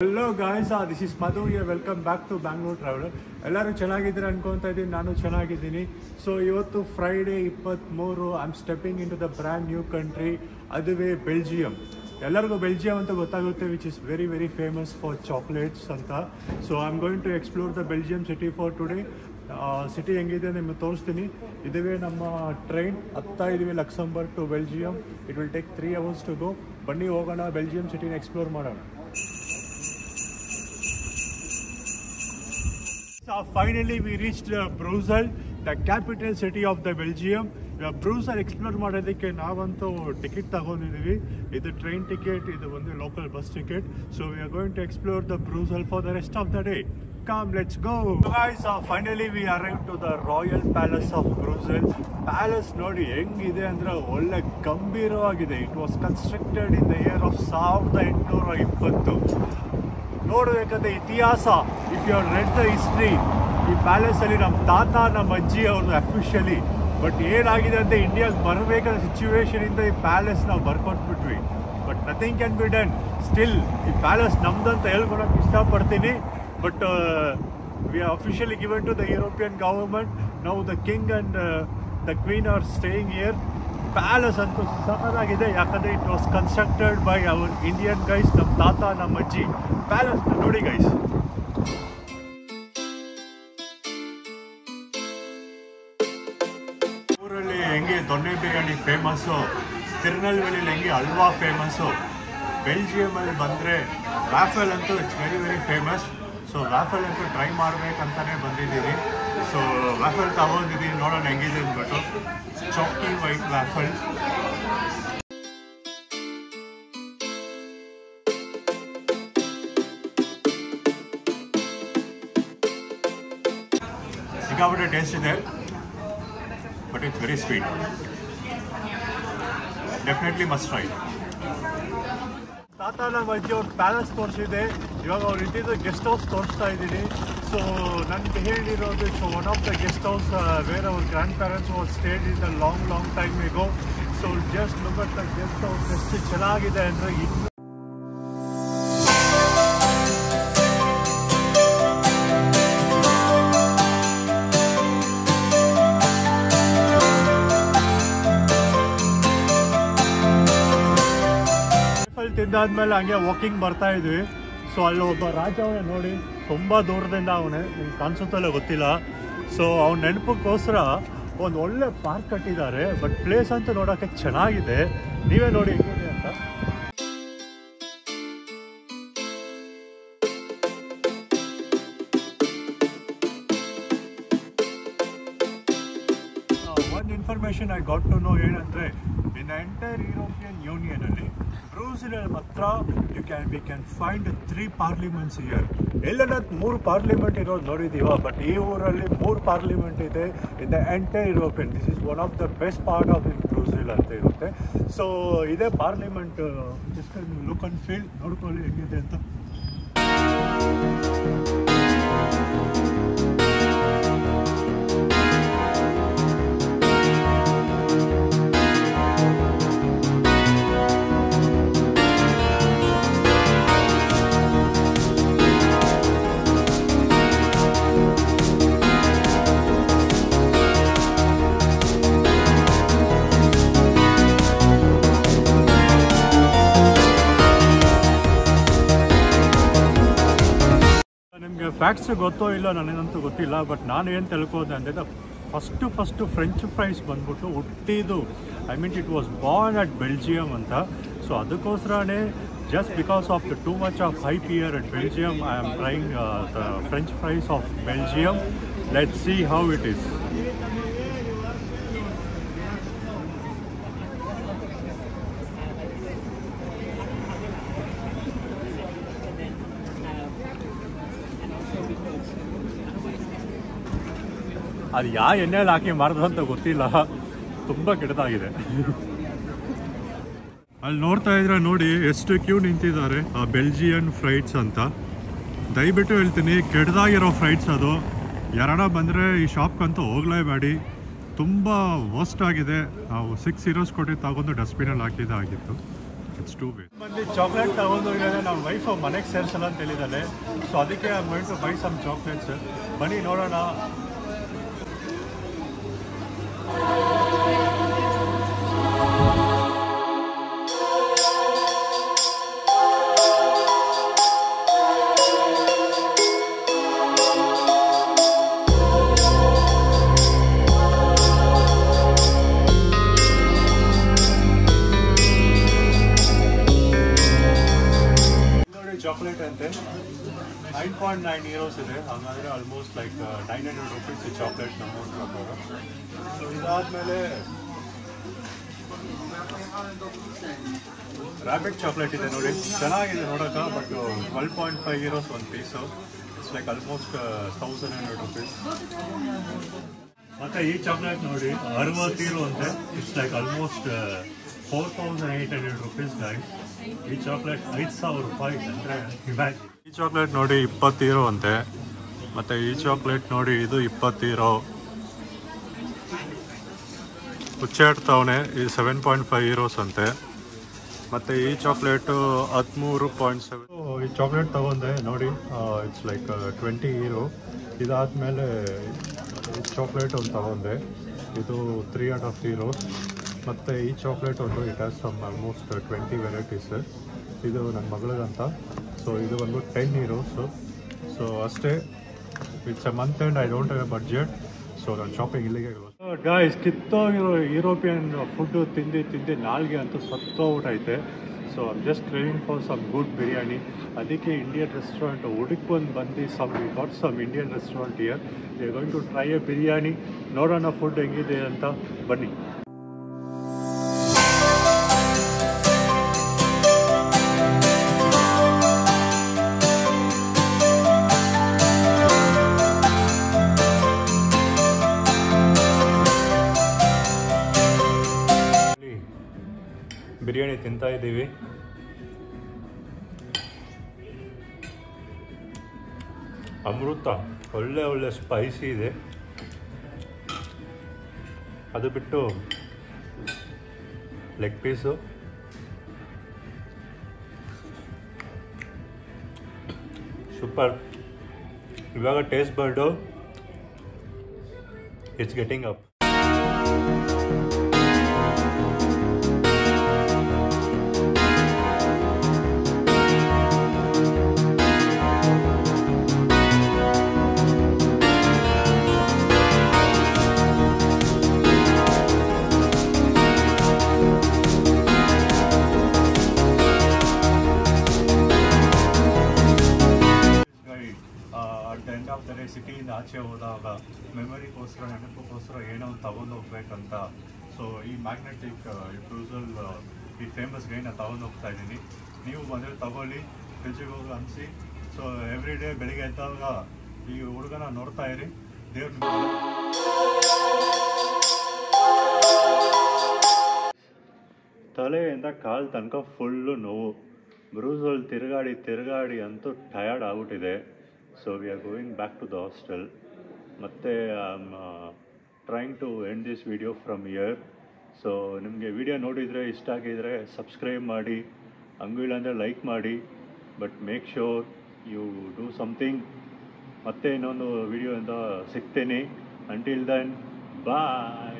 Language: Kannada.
Hello guys, this is Madhu here. Welcome back to Bangalore Traveler. ಎಲ್ಲರೂ ಚೆನ್ನಾಗಿದ್ದೀರಾ ಅನ್ಕೊಂತಾ ಇದ್ದೀನಿ, ನಾನು ಚೆನ್ನಾಗಿದ್ದೀನಿ. ಸೊ ಇವತ್ತು Friday 23, I am stepping in to the brand new country, ಅದುವೇ ಬೆಲ್ಜಿಯಂ. ಎಲ್ಲರಿಗೂ ಬೆಲ್ಜಿಯಂ ಅಂತ ಗೊತ್ತಾಗುತ್ತೆ, which is very very famous for chocolates ಅಂತ. So I am going to explore the Belgium city for today. City ಹೆಂಗಿದೆ ನಿಮಗೆ ತೋರಿಸ್ತೀನಿ. ಇದುವೇ ನಮ್ಮ ಟ್ರೈನ್, ಹತ್ತಾ ಇದೀವಿ Luxembourg to Belgium. It will take 3 hours to go. ಬನ್ನಿ ಹೋಗೋಣ, ಬೆಲ್ಜಿಯಂ ಸಿಟಿನ ಎಕ್ಸ್ಪ್ಲೋರ್ ಮಾಡೋಣ. Finally we reached Brussels, the capital city of the Belgium. Brussels explore ಮಾಡೋದಕ್ಕೆ ನಾವಂತೂ ಟಿಕೆಟ್ ತಗೊಂಡಿದ್ದೀವಿ. ಇದು ಟ್ರೈನ್ ಟಿಕೆಟ್, ಇದು ಒಂದು local bus ticket. So we are going to explore the Brussels for the rest of the day. Come, let's go. So guys, finally we arrived to the Royal Palace of Brussels. Palace ನೋಡಿ ಹೆಂಗಿದೆ ಅಂದ್ರೆ ಒಳ್ಳೆ ಗಂಭೀರವಾಗಿದೆ. It was constructed in the year of 1820. ನೋಡಬೇಕಾದ್ರೆ ಇತಿಹಾಸ, if you read the history, ಈ ಪ್ಯಾಲೇಸಲ್ಲಿ ನಮ್ಮ ತಾತ ನಮ್ಮ ಅಜ್ಜಿ ಅವ್ರದ್ದು ಅಫಿಷಿಯಲಿ. ಬಟ್ ಏನಾಗಿದೆ ಅಂತ ಇಂಡಿಯಾಗೆ ಬರಬೇಕಾದ ಸಿಚುವೇಶನಿಂದ ಈ ಪ್ಯಾಲೇಸ್ ನಾವು ಬರ್ಕೊಟ್ಬಿಟ್ವಿ. But nothing can be done. Still ಈ ಪ್ಯಾಲೇಸ್ ನಮ್ದು ಅಂತ ಹೇಳ್ಕೊಳಕ್ಕೆ ಇಷ್ಟಪಡ್ತೀನಿ. But we are officially given to the European government. Now the king and the queen are staying here. Palace ಅಂತೂ ಸಖತ್ತಾಗಿದೆ, ಯಾಕಂದರೆ it was constructed by our Indian guys, ನಮ್ಮ ತಾತ ನಮ್ಮ ಅಜ್ಜಿ. ಪ್ಯಾಲೇಸ್ ನೋಡಿ ಗೈಸ್. ಊರಲ್ಲಿ ಹೆಂಗೆ ದೊಣ್ಣೆ ಬಿರಿಯಾನಿ ಫೇಮಸ್ಸು, ತಿರುನಲ್ವೇಲಿಯಲ್ಲಿ ಹೆಂಗೆ ಹಲ್ವಾ ಫೇಮಸ್ಸು, ಬೆಲ್ಜಿಯಮಲ್ಲಿ ಬಂದರೆ ವ್ಯಾಫಲ್ ಅಂತೂ it's very very famous. So waffle ಅಂತೂ ಟ್ರೈ ಮಾಡಬೇಕಂತಲೇ ಬಂದಿದ್ದೀವಿ. ಸೊ ವ್ಯಾಫಲ್ ತಗೊಂಡಿದ್ದೀನಿ, ನೋಡೋಣ ಹೆಂಗಿದೆ ಅಂದ್ಬಿಟ್ಟು. ಚಾಕಿ ವೈಟ್ ವ್ಯಾಫಲ್. ಸಿಕ್ಕಾಪಟ್ಟೆ ಟೇಸ್ಟ್ ಇದೆ, but it's very sweet. Definitely must try. ತಾತ ನಮ್ಮ ಅಜ್ಜಿ ಅವ್ರ ಪ್ಯಾಲೇಸ್ ತೋರಿಸಿದೆ, ಇವಾಗ ಅವ್ರು ಇದ್ದಿದ್ದು ಗೆಸ್ಟ್ ಹೌಸ್ ತೋರಿಸ್ತಾ ಇದ್ದೀನಿ. ಸೊ ನನಗೆ ಹೇಳಿರೋದು, so one of the guest house where our grandparents was stayed in the long time ago. So just look at the guest house, ಎಷ್ಟು ಚೆನ್ನಾಗಿದೆ ಅಂದರೆ. ಇನ್ನು ತಿಂದಾದ್ಮೇಲೆ ಹಂಗೆ ವಾಕಿಂಗ್ ಬರ್ತಾ ಇದ್ವಿ. ಸೊ ಅಲ್ಲಿ ಒಬ್ಬ ರಾಜ ಅವನೇ ನೋಡಿ, ತುಂಬ ದೂರದಿಂದ ಅವನೇ, ನಿಮ್ಗೆ ಕಾಣಿಸುತ್ತಲ್ಲ ಗೊತ್ತಿಲ್ಲ. ಸೊ ಅವ್ನ ನೆನಪಕ್ಕೋಸ್ಕರ ಒಂದು ಒಳ್ಳೆ ಪಾರ್ಕ್ ಕಟ್ಟಿದ್ದಾರೆ. ಬಟ್ ಪ್ಲೇಸ್ ಅಂತೂ ನೋಡೋಕ್ಕೆ ಚೆನ್ನಾಗಿದೆ, ನೀವೇ ನೋಡಿ ಹೆಂಗಿದೆ ಅಂತ. ಒಂದು information I got to know ಏನಂದರೆ, ಇನ್ ಎಂಟೈರ್ ಯುರೋಪಿಯನ್ ಯೂನಿಯನಲ್ಲಿ ಬ್ರೂಸೆಲ್ ಮಾತ್ರ we can find 3 parliaments here. ಎಲ್ಲೆಲ್ಲ 3 ಪಾರ್ಲಿಮೆಂಟ್ ಇರೋದು ನೋಡಿದ್ದೀವ, ಬಟ್ ಈ ಊರಲ್ಲಿ 3 ಪಾರ್ಲಿಮೆಂಟ್ ಇದೆ in the entire European. This is one of the best part of in Brussels ಅಂತ ಇರುತ್ತೆ. ಸೊ ಇದೇ parliament. Just look and feel ನೋಡ್ಕೊಳ್ಳಿ ಹೆಂಗಿದೆ ಅಂತ. ಫ್ಯಾಕ್ಟ್ಸ್ ಗೊತ್ತೋ ಇಲ್ಲ, ನನಗಂತೂ ಗೊತ್ತಿಲ್ಲ. ಬಟ್ ನಾನು ಏನು ತಿಳ್ಕೋದೆ ಅಂದರೆ, ಫಸ್ಟು ಫ್ರೆಂಚ್ ಫ್ರೈಸ್ ಬಂದ್ಬಿಟ್ಟು ಹುಟ್ಟಿದ್ದು, I mean it was Born at Belgium ಅಂತ. ಸೊ ಅದಕ್ಕೋಸ್ಕರನೇ, just because of the too much of hype here at Belgium, I am trying the French fries of Belgium. Let's see how it is. ಅದು ಯಾವ ಎಣ್ಣೆಯಲ್ಲಿ ಹಾಕಿ ಮಾರ್ದು ಅಂತ ಗೊತ್ತಿಲ್ಲ, ತುಂಬ ಕೆಟ್ಟದಾಗಿದೆ. ಅಲ್ಲಿ ನೋಡ್ತಾ ಇದ್ರೆ ನೋಡಿ ಎಷ್ಟು ಕ್ಯೂ ನಿಂತಿದ್ದಾರೆ ಆ ಬೆಲ್ಜಿಯನ್ ಫ್ರೈಟ್ಸ್ ಅಂತ. ದಯವಿಟ್ಟು ಹೇಳ್ತೀನಿ, ಕೆಟ್ಟದಾಗಿರೋ ಫ್ರೈಟ್ಸ್ ಅದು. ಯಾರಣ ಬಂದರೆ ಈ ಶಾಪ್ಗಂತೂ ಹೋಗಲೇಬೇಡಿ, ತುಂಬ ವರ್ಸ್ಟ್ ಆಗಿದೆ. ನಾವು 6 euros ಕೊಟ್ಟು ತಗೊಂಡು ಡಸ್ಟ್ಬಿನಲ್ಲಿ ಹಾಕಿದ್ದಾಗಿತ್ತು. It's two ways. ಬಂದು ಚಾಕ್ಲೇಟ್ ತಗೊಂಡು ಇದ್ದಾರೆ ನಮ್ಮ ವೈಫ್ ಮನೆಗೆ ಸೇರಿಸಲ್ಲ ಅಂತ ಹೇಳಿದ್ದಾಳೆ. ಸೊ ಅದಕ್ಕೆ I going to buy some chocolates. ಬನ್ನಿ ನೋಡೋಣ. ಚಾಕ್ಲೇಟ್ ಅಂತೆ 9.9 euros ಇದೆ. ಹಾಗಾದರೆ ಆಲ್ಮೋಸ್ಟ್ ಲೈಕ್ 900 rupees ಈ ಚಾಕ್ಲೇಟ್ ನಮ್ಮ ಪ್ರಕಾರ. ಸೊ ಇದಾದಮೇಲೆ ರ್ಯಾಬಿಟ್ ಚಾಕ್ಲೇಟ್ ಇದೆ ನೋಡಿ, ಚೆನ್ನಾಗಿದೆ ನೋಡೋಕೆ. ಬಟ್ 12.5 euros ಒಂದು piece. It's like almost 1100 rupees. ಮತ್ತು ಈ ಚಾಕ್ಲೇಟ್ ನೋಡಿ 60 euro ಅಂತೆ. It's like almost 4800 rupees guys. ಈ ಚಾಕ್ಲೇಟ್ 5000 ರೂಪಾಯಿ ಅಂದರೆ ಇಮ್ಯಾಜಿನ್. ಈ ಚಾಕ್ಲೇಟ್ ನೋಡಿ 20 euro ಅಂತೆ. ಮತ್ತು ಈ ಚಾಕ್ಲೇಟ್ ನೋಡಿ ಇದು 20 euro. ಹುಚ್ಚಾಡ್ತಾವನೆ. ಇದು 7.5 euros ಅಂತೆ. ಮತ್ತು ಈ ಚಾಕ್ಲೇಟು 13.7. ಈ ಚಾಕ್ಲೇಟ್ ತಗೊಂಡೆ ನೋಡಿ, ಇಟ್ಸ್ ಲೈಕ್ 20 euro. ಇದಾದಮೇಲೆ ಈ ಚಾಕ್ಲೇಟ್ ಒಂದು ತಗೊಂಡೆ, ಇದು 3.5 euros. ಮತ್ತು ಈ ಚಾಕ್ಲೇಟ್ ಒಂದು it has some almost 20 varieties. ಇದು ನನ್ನ ಮಗಳಿಗಂತ. ಸೊ ಇದು ಬಂದು 10 euros. ಸೊ ಅಷ್ಟೇ. It's a month and I don't have a budget. So ನಾನು ಶಾಪಿಂಗ್ ಇಲ್ಲಿಗೆ ಗಾಯ್ಸ್. ಕಿತ್ತೋಗಿರೋ ಯುರೋಪಿಯನ್ ಫುಡ್ಡು ತಿಂದು ನಾಲ್ಗೆ ಅಂತೂ ಸತ್ತೋಗ್ಬಿಟ್ಟೈತೆ. So I'm just craving for some good biryani. ಅದಕ್ಕೆ ಇಂಡಿಯನ್ ರೆಸ್ಟೋರೆಂಟ್ ಹುಡುಕೊಂಡು ಬಂದು we got some Indian restaurant here. We are going to try a biryani. ನೋಡೋಣ ಫುಡ್ ಹೆಂಗಿದೆ ಅಂತ. ಬನ್ನಿ. ಬಿರಿಯಾನಿ ತಿಂತಾ ಇದ್ದೀವಿ. ಅಮೃತ. ಒಳ್ಳೆ ಸ್ಪೈಸಿ ಇದೆ. ಅದು ಬಿಟ್ಟು ಲೆಗ್ ಪೀಸು ಸೂಪರ್. ಇವಾಗ ಟೇಸ್ಟ್ ಬರ್ಡು it's getting up. End of the day ಸಿಟಿಯಿಂದ ಆಚೆ ಹೋದಾಗ ಮೆಮೊರಿಗೋಸ್ಕರ, ನೆನಪಕ್ಕೋಸ್ಕರ ಏನೋ ಒಂದು ತಗೊಂಡು ಹೋಗ್ಬೇಕಂತ. ಸೊ ಈ ಮ್ಯಾಗ್ನೆಟಿಕ್ ಬ್ರೂಸಲ್ ಈ ಫೇಮಸ್ ಗೈನ ತಗೊಂಡು ಹೋಗ್ತಾ ಇದ್ದೀನಿ. ನೀವು ಬಂದರೆ ತಗೊಳ್ಳಿ, ಫ್ರಿಜ್ಜಿಗೆ ಹೋಗಿ ಅನಿಸಿ. ಸೊ ಎವ್ರಿ ಡೇ ಬೆಳಿಗ್ಗೆ ಎದ್ದಾಗ ಈ ಹುಡುಗನ ನೋಡ್ತಾ ಇರಿ. ದೇವ್ರ ತಲೆಯಿಂದ ಕಾಲು ತನಕ ಫುಲ್ಲು ನೋವು. ಬ್ರೂಸಲ್ ತಿರುಗಾಡಿ ಅಂತೂ ಟಯರ್ಡ್ ಆಗ್ಬಿಟ್ಟಿದೆ. So we are going back to the hostel. ಮತ್ತು I am trying to end this video from here. So ನಿಮಗೆ ವಿಡಿಯೋ ನೋಡಿದರೆ ಇಷ್ಟ ಆಗಿದರೆ ಸಬ್ಸ್ಕ್ರೈಬ್ ಮಾಡಿ, ಹಂಗೂ ಇಲ್ಲಾಂದರೆ ಲೈಕ್ ಮಾಡಿ. But make sure you do something. ಮತ್ತೆ ಇನ್ನೊಂದು ವಿಡಿಯೋಯಿಂದ ಸಿಗ್ತೇನೆ. Until then bye.